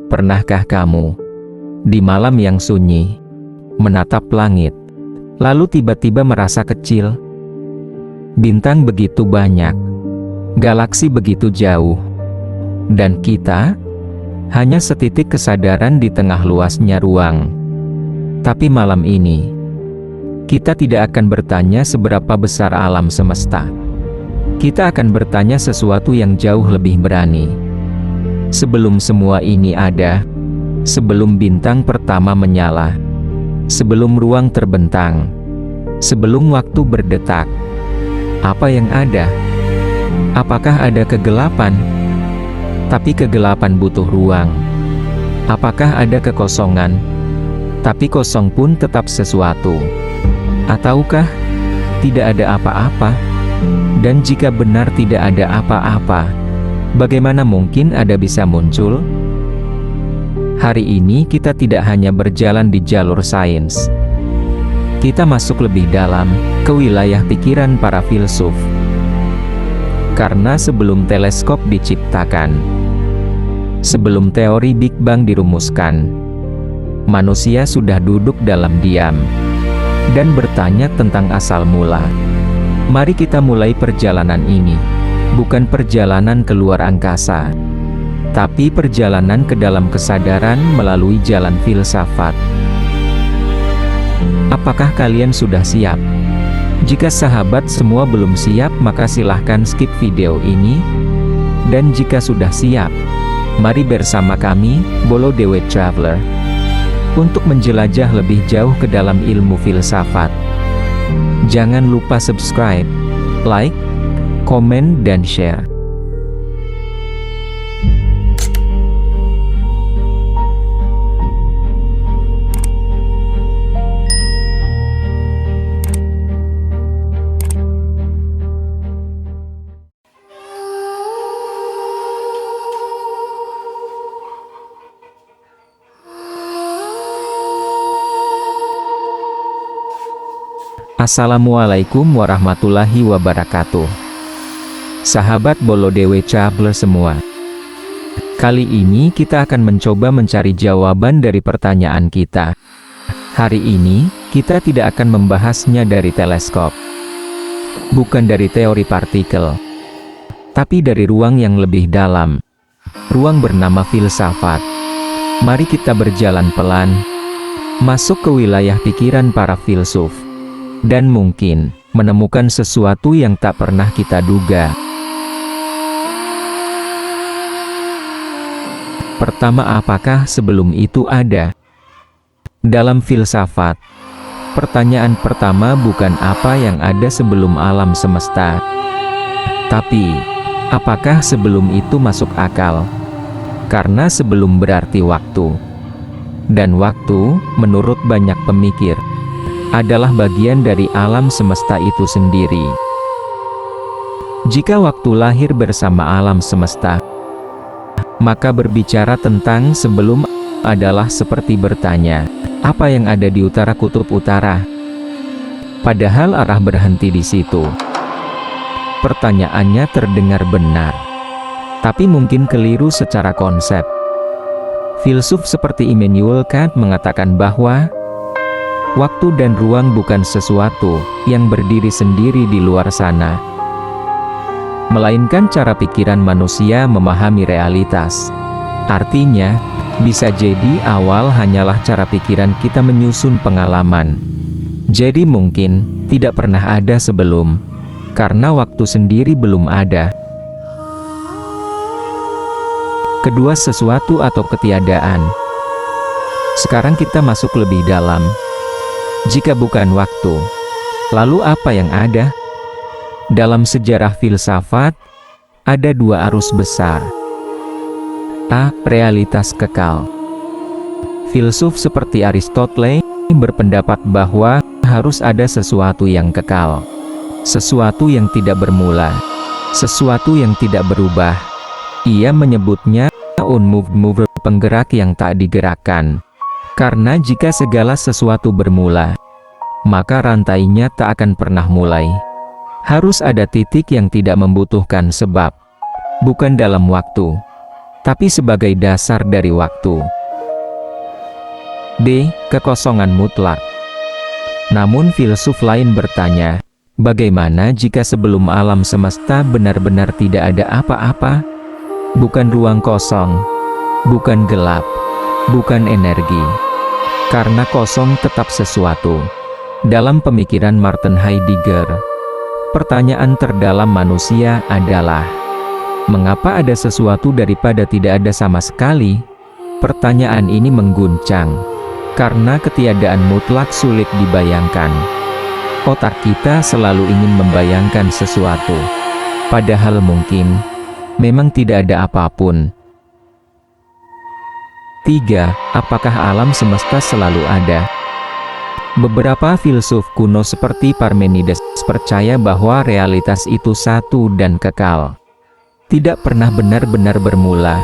Pernahkah kamu, di malam yang sunyi, menatap langit, lalu tiba-tiba merasa kecil? Bintang begitu banyak, galaksi begitu jauh, dan kita hanya setitik kesadaran di tengah luasnya ruang. Tapi malam ini, kita tidak akan bertanya seberapa besar alam semesta. Kita akan bertanya sesuatu yang jauh lebih berani. Sebelum semua ini ada, sebelum bintang pertama menyala, sebelum ruang terbentang, sebelum waktu berdetak, apa yang ada? Apakah ada kegelapan? Tapi kegelapan butuh ruang. Apakah ada kekosongan? Tapi kosong pun tetap sesuatu. Ataukah tidak ada apa-apa? Dan jika benar tidak ada apa-apa, bagaimana mungkin ada bisa muncul? Hari ini kita tidak hanya berjalan di jalur sains. Kita masuk lebih dalam ke wilayah pikiran para filsuf. Karena sebelum teleskop diciptakan, sebelum teori Big Bang dirumuskan, manusia sudah duduk dalam diam dan bertanya tentang asal mula. Mari kita mulai perjalanan ini. Bukan perjalanan keluar angkasa, tapi perjalanan ke dalam kesadaran melalui jalan filsafat. Apakah kalian sudah siap? Jika sahabat semua belum siap, maka silahkan skip video ini. Dan jika sudah siap, mari bersama kami, Bolo Dewe Traveler, untuk menjelajah lebih jauh ke dalam ilmu filsafat. Jangan lupa subscribe, like, komen, dan share. Assalamualaikum warahmatullahi wabarakatuh. Sahabat Bolo Dewe Traveler semua, kali ini kita akan mencoba mencari jawaban dari pertanyaan kita. Hari ini, kita tidak akan membahasnya dari teleskop, bukan dari teori partikel, tapi dari ruang yang lebih dalam, ruang bernama filsafat. Mari kita berjalan pelan, masuk ke wilayah pikiran para filsuf, dan mungkin menemukan sesuatu yang tak pernah kita duga. Pertama, apakah sebelum itu ada? Dalam filsafat, pertanyaan pertama bukan apa yang ada sebelum alam semesta, tapi apakah sebelum itu masuk akal? Karena sebelum berarti waktu, dan waktu, menurut banyak pemikir, adalah bagian dari alam semesta itu sendiri. Jika waktu lahir bersama alam semesta, maka berbicara tentang sebelum adalah seperti bertanya, apa yang ada di utara kutub utara? Padahal arah berhenti di situ. Pertanyaannya terdengar benar, tapi mungkin keliru secara konsep. Filsuf seperti Immanuel Kant mengatakan bahwa waktu dan ruang bukan sesuatu yang berdiri sendiri di luar sana, melainkan cara pikiran manusia memahami realitas. Artinya, bisa jadi awal hanyalah cara pikiran kita menyusun pengalaman. Jadi mungkin tidak pernah ada sebelum, karena waktu sendiri belum ada. Kedua, sesuatu atau ketiadaan. Sekarang kita masuk lebih dalam. Jika bukan waktu, lalu apa yang ada? Dalam sejarah filsafat, ada dua arus besar. A. Realitas kekal. Filsuf seperti Aristoteles berpendapat bahwa harus ada sesuatu yang kekal, sesuatu yang tidak bermula, sesuatu yang tidak berubah. Ia menyebutnya unmoved mover, penggerak yang tak digerakkan. Karena jika segala sesuatu bermula, maka rantainya tak akan pernah mulai. Harus ada titik yang tidak membutuhkan sebab, bukan dalam waktu, tapi sebagai dasar dari waktu. D. Kekosongan mutlak. Namun filsuf lain bertanya, bagaimana jika sebelum alam semesta benar-benar tidak ada apa-apa? Bukan ruang kosong, bukan gelap, bukan energi. Karena kosong tetap sesuatu. Dalam pemikiran Martin Heidegger, pertanyaan terdalam manusia adalah, mengapa ada sesuatu daripada tidak ada sama sekali? Pertanyaan ini mengguncang, karena ketiadaan mutlak sulit dibayangkan. Otak kita selalu ingin membayangkan sesuatu, padahal mungkin memang tidak ada apapun. 3. Apakah alam semesta selalu ada? Beberapa filsuf kuno seperti Parmenides percaya bahwa realitas itu satu dan kekal, tidak pernah benar-benar bermula.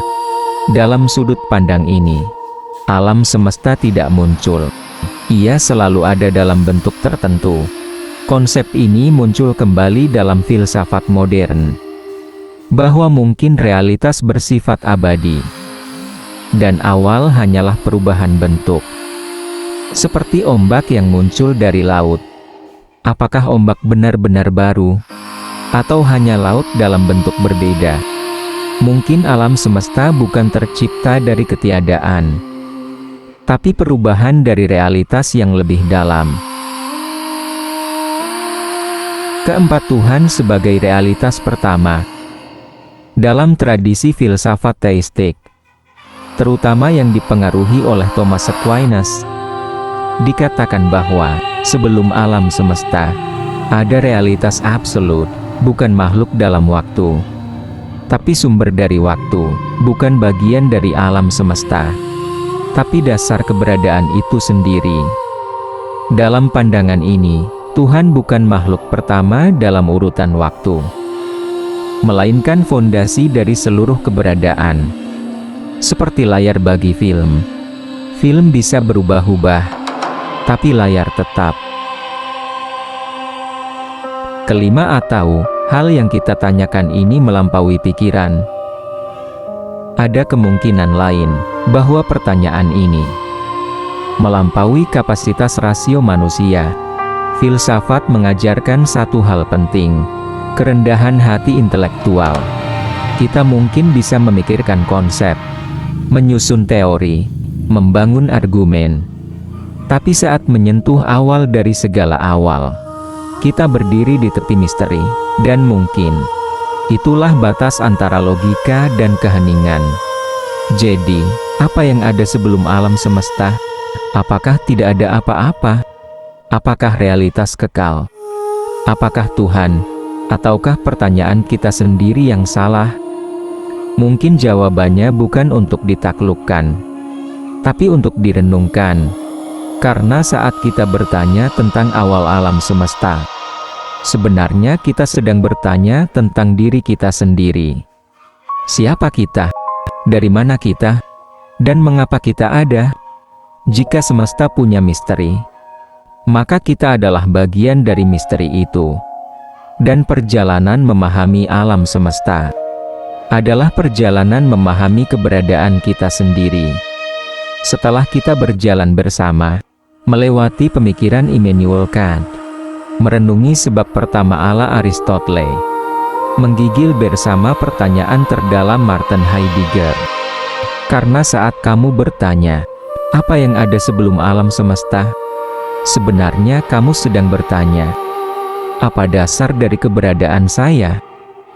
Dalam sudut pandang ini, alam semesta tidak muncul, ia selalu ada dalam bentuk tertentu. Konsep ini muncul kembali dalam filsafat modern, bahwa mungkin realitas bersifat abadi, dan awal hanyalah perubahan bentuk. Seperti ombak yang muncul dari laut. Apakah ombak benar-benar baru? Atau hanya laut dalam bentuk berbeda? Mungkin alam semesta bukan tercipta dari ketiadaan, tapi perubahan dari realitas yang lebih dalam. Keempat, Tuhan sebagai realitas pertama. Dalam tradisi filsafat teistik, terutama yang dipengaruhi oleh Thomas Aquinas, dikatakan bahwa sebelum alam semesta, ada realitas absolut, bukan makhluk dalam waktu, tapi sumber dari waktu, bukan bagian dari alam semesta, tapi dasar keberadaan itu sendiri. Dalam pandangan ini, Tuhan bukan makhluk pertama dalam urutan waktu, melainkan fondasi dari seluruh keberadaan. Seperti layar bagi film. Film bisa berubah-ubah, tapi layar tetap. Kelima, atau hal yang kita tanyakan ini melampaui pikiran. Ada kemungkinan lain bahwa pertanyaan ini melampaui kapasitas rasio manusia. Filsafat mengajarkan satu hal penting, kerendahan hati intelektual. Kita mungkin bisa memikirkan konsep, menyusun teori, membangun argumen, tapi saat menyentuh awal dari segala awal, kita berdiri di tepi misteri, dan mungkin itulah batas antara logika dan keheningan. Jadi, apa yang ada sebelum alam semesta? Apakah tidak ada apa-apa? Apakah realitas kekal? Apakah Tuhan? Ataukah pertanyaan kita sendiri yang salah? Mungkin jawabannya bukan untuk ditaklukkan, tapi untuk direnungkan. Karena saat kita bertanya tentang awal alam semesta, sebenarnya kita sedang bertanya tentang diri kita sendiri. Siapa kita? Dari mana kita? Dan mengapa kita ada? Jika semesta punya misteri, maka kita adalah bagian dari misteri itu. Dan perjalanan memahami alam semesta adalah perjalanan memahami keberadaan kita sendiri. Setelah kita berjalan bersama, melewati pemikiran Immanuel Kant, merenungi sebab pertama ala Aristotle, menggigil bersama pertanyaan terdalam Martin Heidegger. Karena saat kamu bertanya, apa yang ada sebelum alam semesta? Sebenarnya kamu sedang bertanya, apa dasar dari keberadaan saya?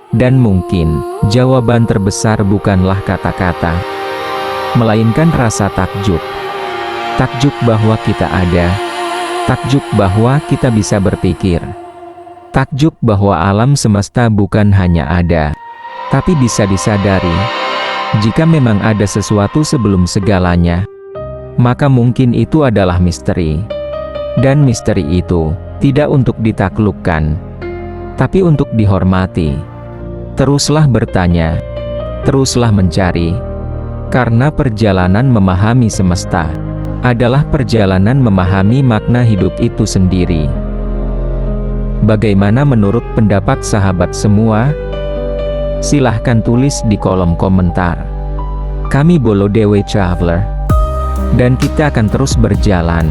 Dan mungkin, jawaban terbesar bukanlah kata-kata, melainkan rasa takjub. Takjub bahwa kita ada, takjub bahwa kita bisa berpikir, takjub bahwa alam semesta bukan hanya ada, tapi bisa disadari. Jika memang ada sesuatu sebelum segalanya, maka mungkin itu adalah misteri. Dan misteri itu tidak untuk ditaklukkan, tapi untuk dihormati. Teruslah bertanya, teruslah mencari, karena perjalanan memahami semesta adalah perjalanan memahami makna hidup itu sendiri. Bagaimana menurut pendapat sahabat semua? Silahkan tulis di kolom komentar. Kami Bolodewe Traveler. Dan kita akan terus berjalan,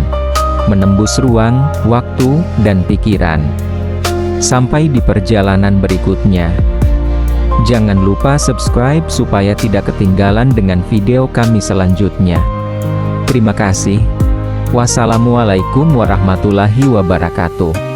menembus ruang, waktu, dan pikiran. Sampai di perjalanan berikutnya. Jangan lupa subscribe supaya tidak ketinggalan dengan video kami selanjutnya. Terima kasih. Wassalamualaikum warahmatullahi wabarakatuh.